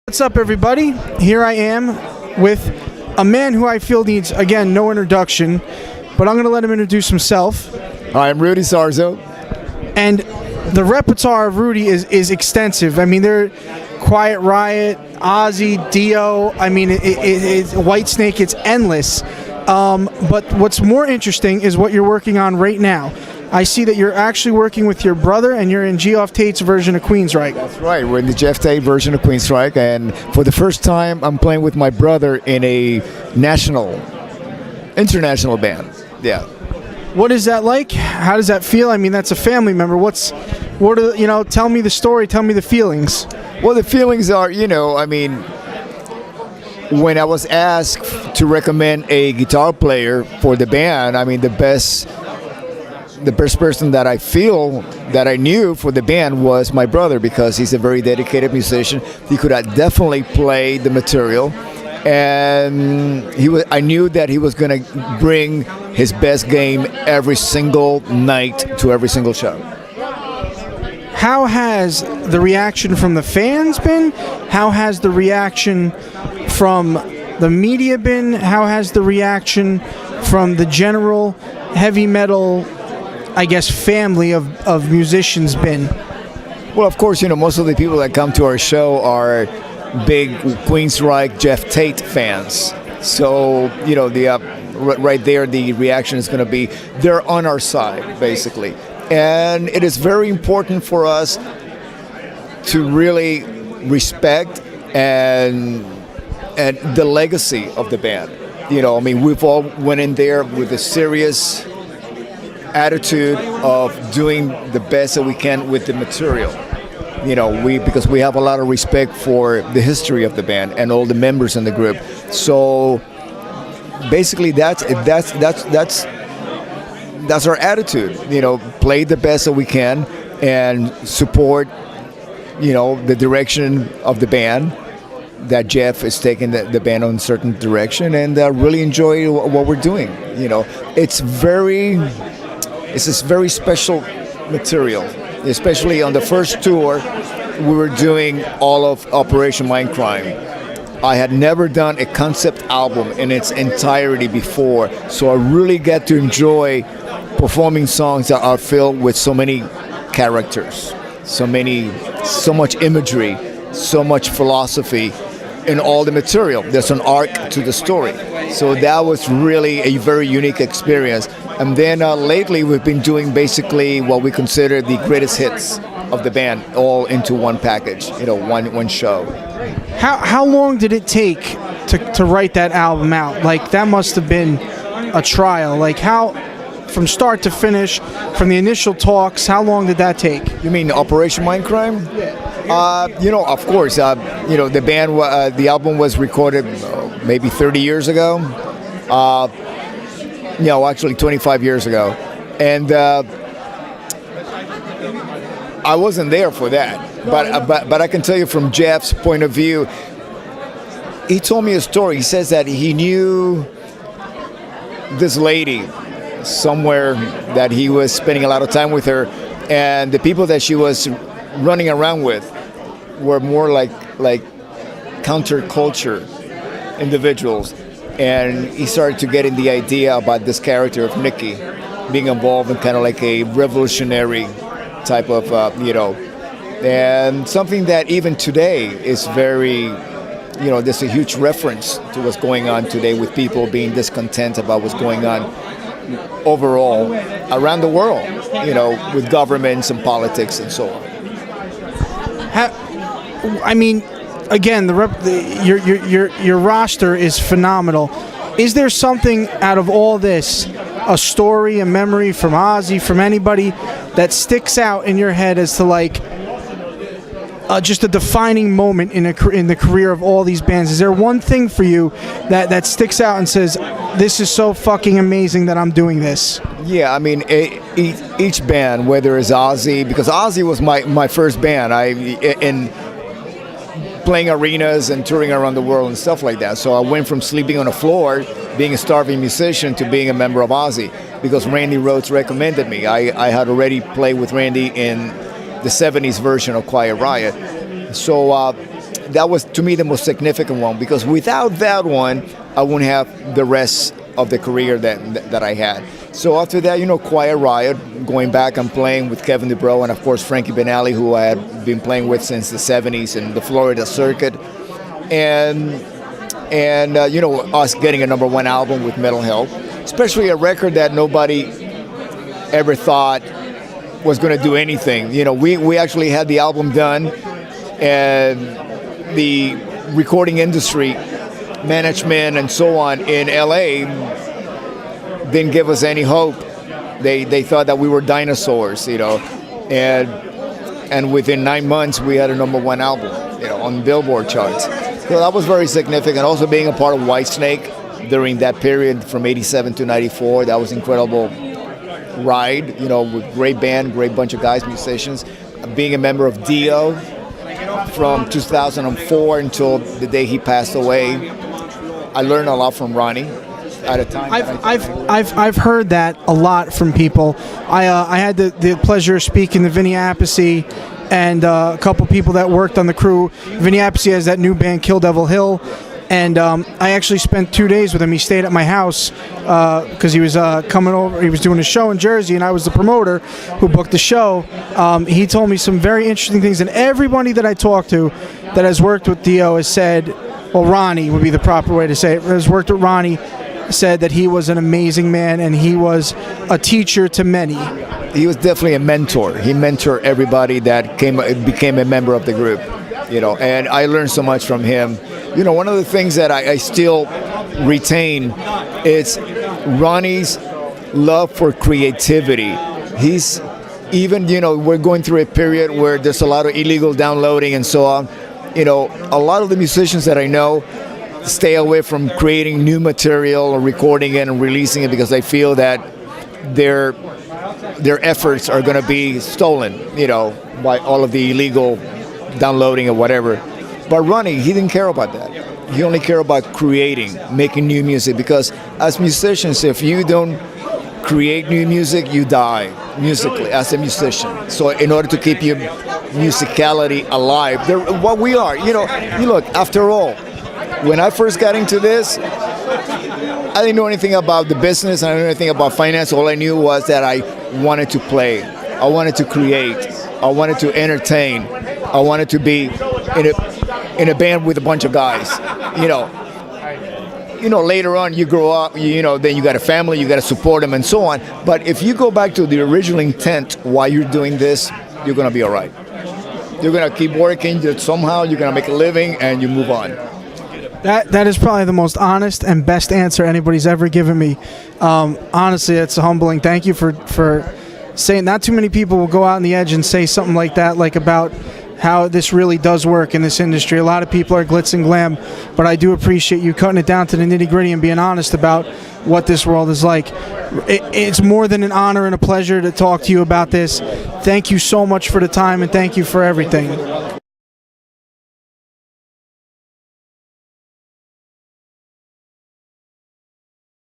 What's up, everybody? Here I am with a man who I feel needs, again, no introduction, but I'm going to let him introduce himself. Hi, I'm Rudy Sarzo. And the repertoire of Rudy is extensive. I mean, they're Quiet Riot, Ozzy, Dio. I mean, it's Whitesnake. It's endless. But what's more interesting is what you're working on right now. I see that you're actually working with your brother, and you're in Geoff Tate's version of Queensryche. That's right. We're in the Geoff Tate version of Queensryche, and for the first time, I'm playing with my brother in a international band. Yeah. What is that like? How does that feel? I mean, that's a family member. Tell me the story. Tell me the feelings. Well, the feelings are, when I was asked to recommend a guitar player for the band, the best person that I feel that I knew for the band was my brother, because he's a very dedicated musician. He could definitely play the material, and I knew that he was going to bring his best game every single night to every single show. How has the reaction from the fans been? How has the reaction from the media been? How has the reaction from the general heavy metal, I guess, family of musicians been? Well, of course, most of the people that come to our show are big Queensryche, Geoff Tate fans. So, right there, the reaction is going to be, they're on our side, basically. And it is very important for us to really respect and the legacy of the band. We've all went in there with a serious attitude of doing the best that we can with the material. Because we have a lot of respect for the history of the band and all the members in the group. So basically, that's our attitude. Play the best that we can and support, the direction of the band, that Geoff is taking the band on a certain direction, and really enjoy what we're doing. It's this very special material, especially on the first tour. We were doing all of Operation Mindcrime. I had never done a concept album in its entirety before, so I really get to enjoy performing songs that are filled with so many characters, so much imagery, so much philosophy in all the material. There's an arc to the story. So that was really a very unique experience. And then lately we've been doing basically what we consider the greatest hits of the band, all into one package, one show. How long did it take to write that album out? Like, that must have been a trial. Like, how, from start to finish, from the initial talks, how long did that take? You mean Operation Mindcrime? Yeah. Of course, the album was recorded maybe 30 years ago. Actually 25 years ago. And I wasn't there for that. But I can tell you from Geoff's point of view, he told me a story. He says that he knew this lady somewhere, that he was spending a lot of time with her, and the people that she was running around with were more like counterculture individuals. And he started to get in the idea about this character of Nikki being involved in kind of like a revolutionary type of, and something that even today is very, there's a huge reference to what's going on today with people being discontent about what's going on overall around the world, with governments and politics and so on. Again, your roster is phenomenal. Is there something out of all this, a story, a memory from Ozzy, from anybody, that sticks out in your head as to just a defining moment in the career of all these bands? Is there one thing for you that sticks out and says, this is so fucking amazing that I'm doing this? Yeah, each band, whether it's Ozzy, because Ozzy was my first band. In playing arenas and touring around the world and stuff like that. So I went from sleeping on the floor, being a starving musician, to being a member of Ozzy, because Randy Rhoads recommended me. I had already played with Randy in the 70s version of Quiet Riot. So that was to me the most significant one, because without that one, I wouldn't have the rest of the career that I had. So after that, Quiet Riot, going back and playing with Kevin DuBrow and of course Frankie Benali, who I had been playing with since the 70s in the Florida circuit, and us getting a #1 album with Metal Health, especially a record that nobody ever thought was going to do anything. We actually had the album done, and the recording industry, management and so on in LA didn't give us any hope. They thought that we were dinosaurs, and within 9 months we had a #1 album, on Billboard charts. So that was very significant. Also being a part of Whitesnake during that period from '87 to '94, that was incredible ride, with great band, great bunch of guys, musicians. Being a member of Dio from 2004 until the day he passed away, I learned a lot from Ronnie. At a time, I've heard that a lot from people. I had the pleasure of speaking to Vinny Appice and a couple people that worked on the crew. Vinny Appice has that new band Kill Devil Hill, and I actually spent 2 days with him. He stayed at my house because he was coming over. He was doing a show in Jersey, and I was the promoter who booked the show. He told me some very interesting things, and everybody that I talked to that has worked with Dio has said, well, Ronnie would be the proper way to say it, has worked with Ronnie, said that he was an amazing man and he was a teacher to many. He was definitely a mentor. He mentored everybody that became a member of the group, and I learned so much from him. One of the things that I still retain is Ronnie's love for creativity. He's even, we're going through a period where there's a lot of illegal downloading and so on. A lot of the musicians that I know stay away from creating new material or recording it and releasing it because they feel that their efforts are going to be stolen, by all of the illegal downloading or whatever. But Ronnie, he didn't care about that. He only cared about creating, making new music, because as musicians, if you don't create new music, you die musically as a musician. So in order to keep your musicality alive, what we are, you look, after all, when I first got into this, I didn't know anything about the business. I didn't know anything about finance. All I knew was that I wanted to play. I wanted to create. I wanted to entertain. I wanted to be in a band with a bunch of guys. Later on you grow up, then you got a family, you got to support them and so on. But if you go back to the original intent why you're doing this, you're going to be all right. You're going to keep working. Somehow you're going to make a living and you move on. That is probably the most honest and best answer anybody's ever given me. Honestly, it's humbling. Thank you for saying. Not too many people will go out on the edge and say something like that, like about how this really does work in this industry. A lot of people are glitz and glam, but I do appreciate you cutting it down to the nitty-gritty and being honest about what this world is like. It's more than an honor and a pleasure to talk to you about this. Thank you so much for the time, and thank you for everything.